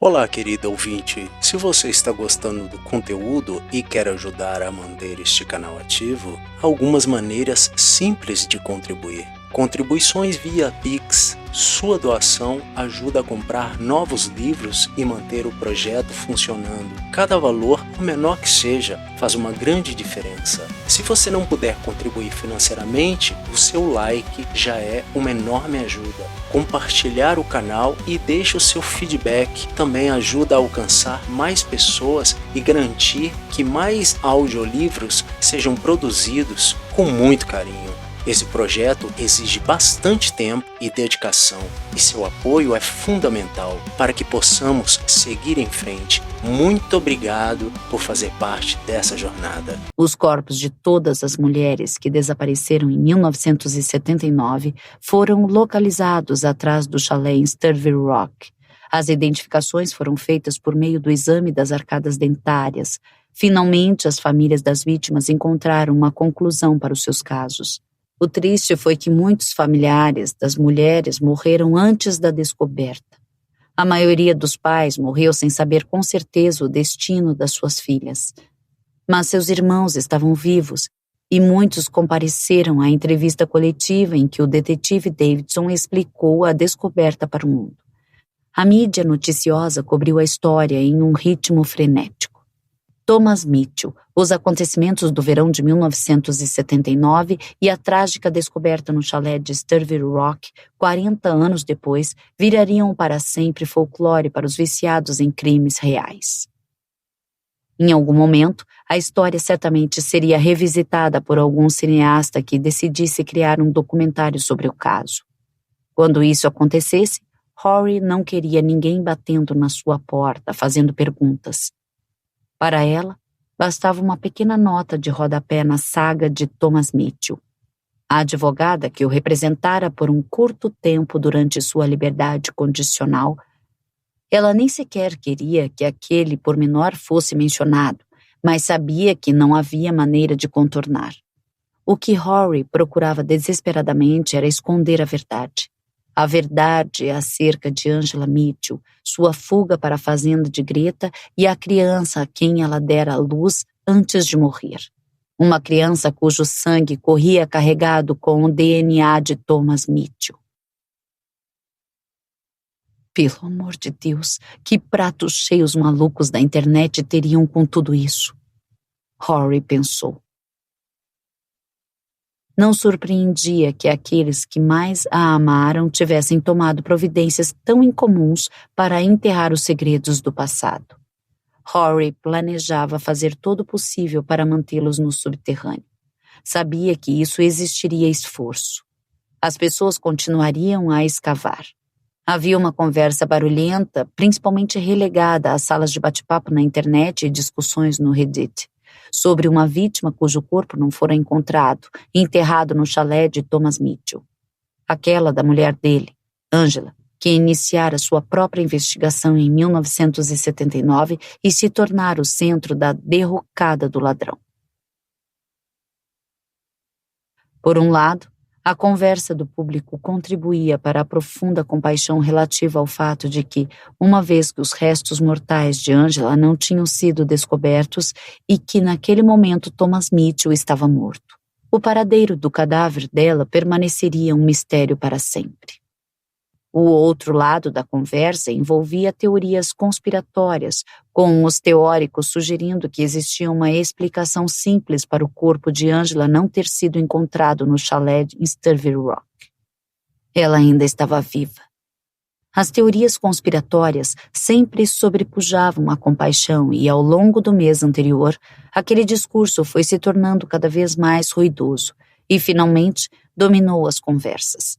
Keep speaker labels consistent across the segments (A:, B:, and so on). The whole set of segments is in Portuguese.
A: Olá, querido ouvinte. Se você está gostando do conteúdo e quer ajudar a manter este canal ativo, há algumas maneiras simples de contribuir. Contribuições via Pix. Sua doação ajuda a comprar novos livros e manter o projeto funcionando. Cada valor, o menor que seja, faz uma grande diferença. Se você não puder contribuir financeiramente, o seu like já é uma enorme ajuda. Compartilhar o canal e deixe o seu feedback também ajuda a alcançar mais pessoas e garantir que mais audiolivros sejam produzidos com muito carinho. Esse projeto exige bastante tempo e dedicação, e seu apoio é fundamental para que possamos seguir em frente. Muito obrigado por fazer parte dessa jornada.
B: Os corpos de todas as mulheres que desapareceram em 1979 foram localizados atrás do chalé em Sturville Rock. As identificações foram feitas por meio do exame das arcadas dentárias. Finalmente, as famílias das vítimas encontraram uma conclusão para os seus casos. O triste foi que muitos familiares das mulheres morreram antes da descoberta. A maioria dos pais morreu sem saber com certeza o destino das suas filhas. Mas seus irmãos estavam vivos e muitos compareceram à entrevista coletiva em que o detetive Davidson explicou a descoberta para o mundo. A mídia noticiosa cobriu a história em um ritmo frenético. Thomas Mitchell, os acontecimentos do verão de 1979 e a trágica descoberta no chalé de Sturville Rock, 40 anos depois, virariam para sempre folclore para os viciados em crimes reais. Em algum momento, a história certamente seria revisitada por algum cineasta que decidisse criar um documentário sobre o caso. Quando isso acontecesse, Rory não queria ninguém batendo na sua porta, fazendo perguntas. Para ela, bastava uma pequena nota de rodapé na saga de Thomas Mitchell. A advogada que o representara por um curto tempo durante sua liberdade condicional, ela nem sequer queria que aquele pormenor fosse mencionado, mas sabia que não havia maneira de contornar. O que Rory procurava desesperadamente era esconder a verdade. A verdade acerca de Angela Mitchell, sua fuga para a fazenda de Greta e a criança a quem ela dera à luz antes de morrer. Uma criança cujo sangue corria carregado com o DNA de Thomas Mitchell. Pelo amor de Deus, que pratos cheios malucos da internet teriam com tudo isso? Rory pensou. Não surpreendia que aqueles que mais a amaram tivessem tomado providências tão incomuns para enterrar os segredos do passado. Rory planejava fazer todo o possível para mantê-los no subterrâneo. Sabia que isso exigiria esforço. As pessoas continuariam a escavar. Havia uma conversa barulhenta, principalmente relegada às salas de bate-papo na internet e discussões no Reddit, sobre uma vítima cujo corpo não fora encontrado, enterrado no chalé de Thomas Mitchell. Aquela da mulher dele, Angela, que iniciara sua própria investigação em 1979 e se tornara o centro da derrocada do ladrão. Por um lado, a conversa do público contribuía para a profunda compaixão relativa ao fato de que, uma vez que os restos mortais de Angela não tinham sido descobertos e que naquele momento Thomas Mitchell estava morto, o paradeiro do cadáver dela permaneceria um mistério para sempre. O outro lado da conversa envolvia teorias conspiratórias, com os teóricos sugerindo que existia uma explicação simples para o corpo de Angela não ter sido encontrado no chalé em Sturville Rock. Ela ainda estava viva. As teorias conspiratórias sempre sobrepujavam a compaixão e, ao longo do mês anterior, aquele discurso foi se tornando cada vez mais ruidoso e, finalmente, dominou as conversas.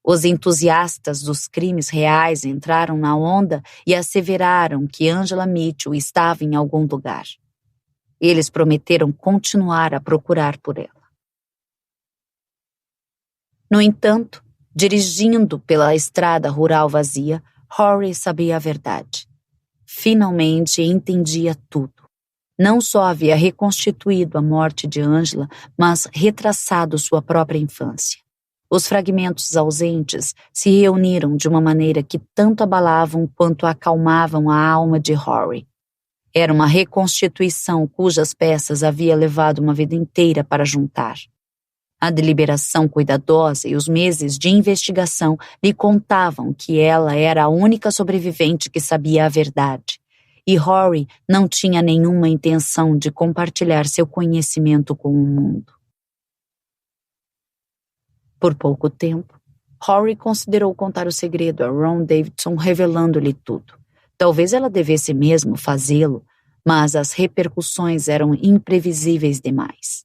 B: Os entusiastas dos crimes reais entraram na onda e asseveraram que Angela Mitchell estava em algum lugar. Eles prometeram continuar a procurar por ela. No entanto, dirigindo pela estrada rural vazia, Rory sabia a verdade. Finalmente entendia tudo. Não só havia reconstituído a morte de Angela, mas retraçado sua própria infância. Os fragmentos ausentes se reuniram de uma maneira que tanto abalavam quanto acalmavam a alma de Rory. Era uma reconstituição cujas peças havia levado uma vida inteira para juntar. A deliberação cuidadosa e os meses de investigação lhe contavam que ela era a única sobrevivente que sabia a verdade, e Rory não tinha nenhuma intenção de compartilhar seu conhecimento com o mundo. Por pouco tempo, Rory considerou contar o segredo a Ron Davidson, revelando-lhe tudo. Talvez ela devesse mesmo fazê-lo, mas as repercussões eram imprevisíveis demais.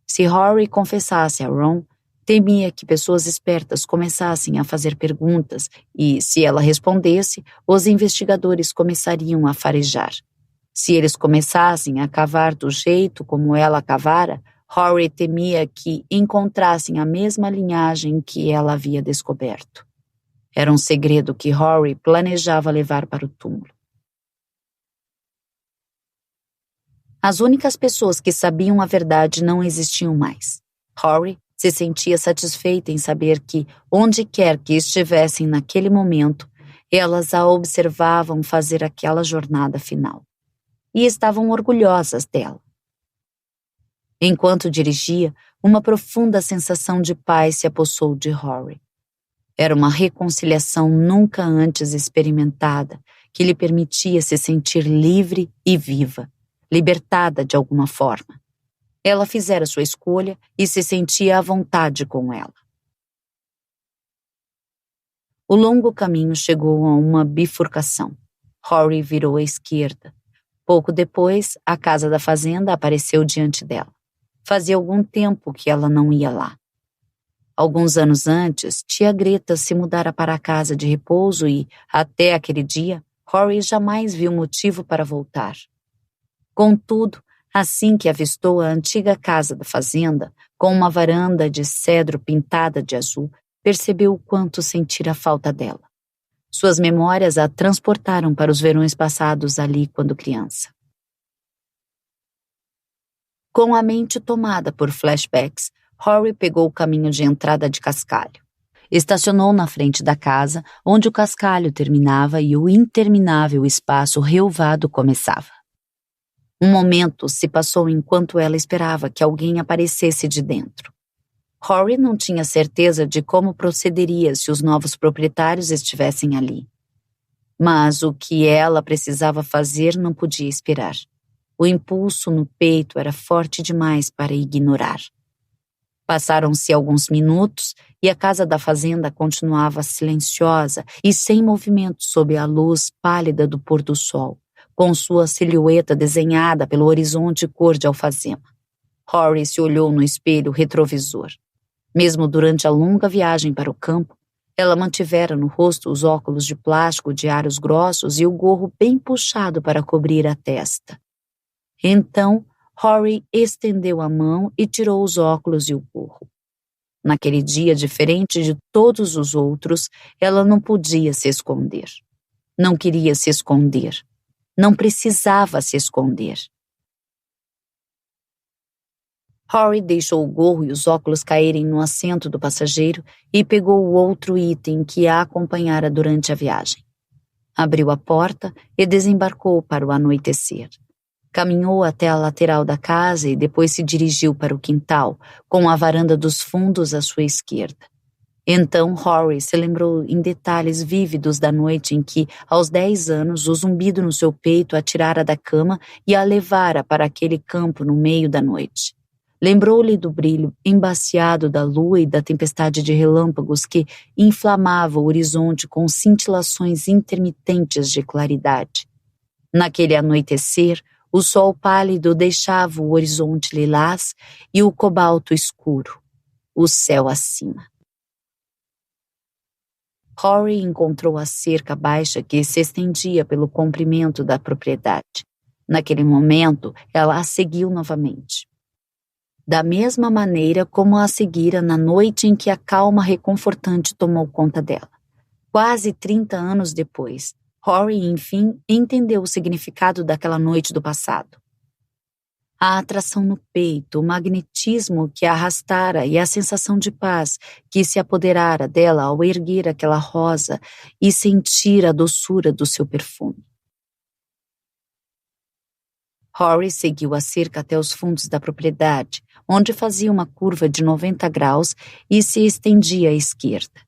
B: Se Rory confessasse a Ron, temia que pessoas espertas começassem a fazer perguntas e, se ela respondesse, os investigadores começariam a farejar. Se eles começassem a cavar do jeito como ela cavara, Rory temia que encontrassem a mesma linhagem que ela havia descoberto. Era um segredo que Rory planejava levar para o túmulo. As únicas pessoas que sabiam a verdade não existiam mais. Rory se sentia satisfeita em saber que, onde quer que estivessem naquele momento, elas a observavam fazer aquela jornada final. E estavam orgulhosas dela. Enquanto dirigia, uma profunda sensação de paz se apossou de Rory. Era uma reconciliação nunca antes experimentada, que lhe permitia se sentir livre e viva, libertada de alguma forma. Ela fizera sua escolha e se sentia à vontade com ela. O longo caminho chegou a uma bifurcação. Rory virou à esquerda. Pouco depois, a casa da fazenda apareceu diante dela. Fazia algum tempo que ela não ia lá. Alguns anos antes, tia Greta se mudara para a casa de repouso e, até aquele dia, Rory jamais viu motivo para voltar. Contudo, assim que avistou a antiga casa da fazenda, com uma varanda de cedro pintada de azul, percebeu o quanto sentira falta dela. Suas memórias a transportaram para os verões passados ali quando criança. Com a mente tomada por flashbacks, Rory pegou o caminho de entrada de cascalho. Estacionou na frente da casa, onde o cascalho terminava e o interminável espaço relvado começava. Um momento se passou enquanto ela esperava que alguém aparecesse de dentro. Rory não tinha certeza de como procederia se os novos proprietários estivessem ali. Mas o que ela precisava fazer não podia esperar. O impulso no peito era forte demais para ignorar. Passaram-se alguns minutos e a casa da fazenda continuava silenciosa e sem movimento sob a luz pálida do pôr do sol, com sua silhueta desenhada pelo horizonte cor de alfazema. Rory se olhou no espelho retrovisor. Mesmo durante a longa viagem para o campo, ela mantivera no rosto os óculos de plástico de aros grossos e o gorro bem puxado para cobrir a testa. Então, Rory estendeu a mão e tirou os óculos e o gorro. Naquele dia diferente de todos os outros, ela não podia se esconder. Não queria se esconder. Não precisava se esconder. Rory deixou o gorro e os óculos caírem no assento do passageiro e pegou o outro item que a acompanhara durante a viagem. Abriu a porta e desembarcou para o anoitecer. Caminhou até a lateral da casa e depois se dirigiu para o quintal, com a varanda dos fundos à sua esquerda. Então Rory se lembrou em detalhes vívidos da noite em que, aos 10 anos, o zumbido no seu peito a tirara da cama e a levara para aquele campo no meio da noite. Lembrou-lhe do brilho embaciado da lua e da tempestade de relâmpagos que inflamava o horizonte com cintilações intermitentes de claridade. Naquele anoitecer, o sol pálido deixava o horizonte lilás e o cobalto escuro, o céu acima. Rory encontrou a cerca baixa que se estendia pelo comprimento da propriedade. Naquele momento, ela a seguiu novamente. Da mesma maneira como a seguira na noite em que a calma reconfortante tomou conta dela. Quase 30 anos depois, Rory, enfim, entendeu o significado daquela noite do passado. A atração no peito, o magnetismo que a arrastara e a sensação de paz que se apoderara dela ao erguer aquela rosa e sentir a doçura do seu perfume. Rory seguiu a cerca até os fundos da propriedade, onde fazia uma curva de 90 graus e se estendia à esquerda.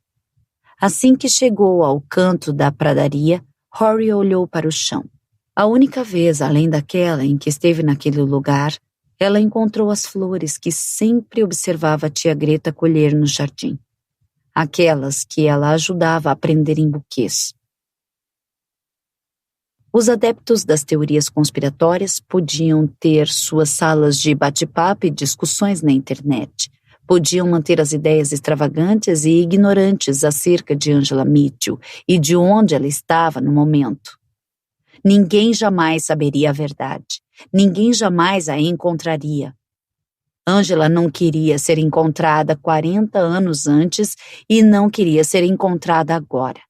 B: Assim que chegou ao canto da pradaria, Rory olhou para o chão. A única vez, além daquela em que esteve naquele lugar, ela encontrou as flores que sempre observava a tia Greta colher no jardim. Aquelas que ela ajudava a prender em buquês. Os adeptos das teorias conspiratórias podiam ter suas salas de bate-papo e discussões na internet. Podiam manter as ideias extravagantes e ignorantes acerca de Angela Mitchell e de onde ela estava no momento. Ninguém jamais saberia a verdade. Ninguém jamais a encontraria. Angela não queria ser encontrada 40 anos antes e não queria ser encontrada agora.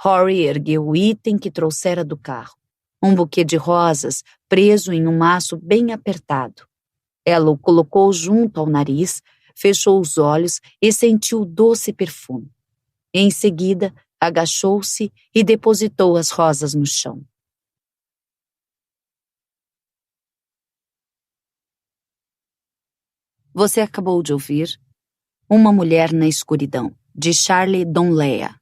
B: Rory ergueu o item que trouxera do carro. Um buquê de rosas preso em um maço bem apertado. Ela o colocou junto ao nariz, fechou os olhos e sentiu o doce perfume. Em seguida, agachou-se e depositou as rosas no chão. Você acabou de ouvir Uma Mulher na Escuridão, de Charlie Donlea.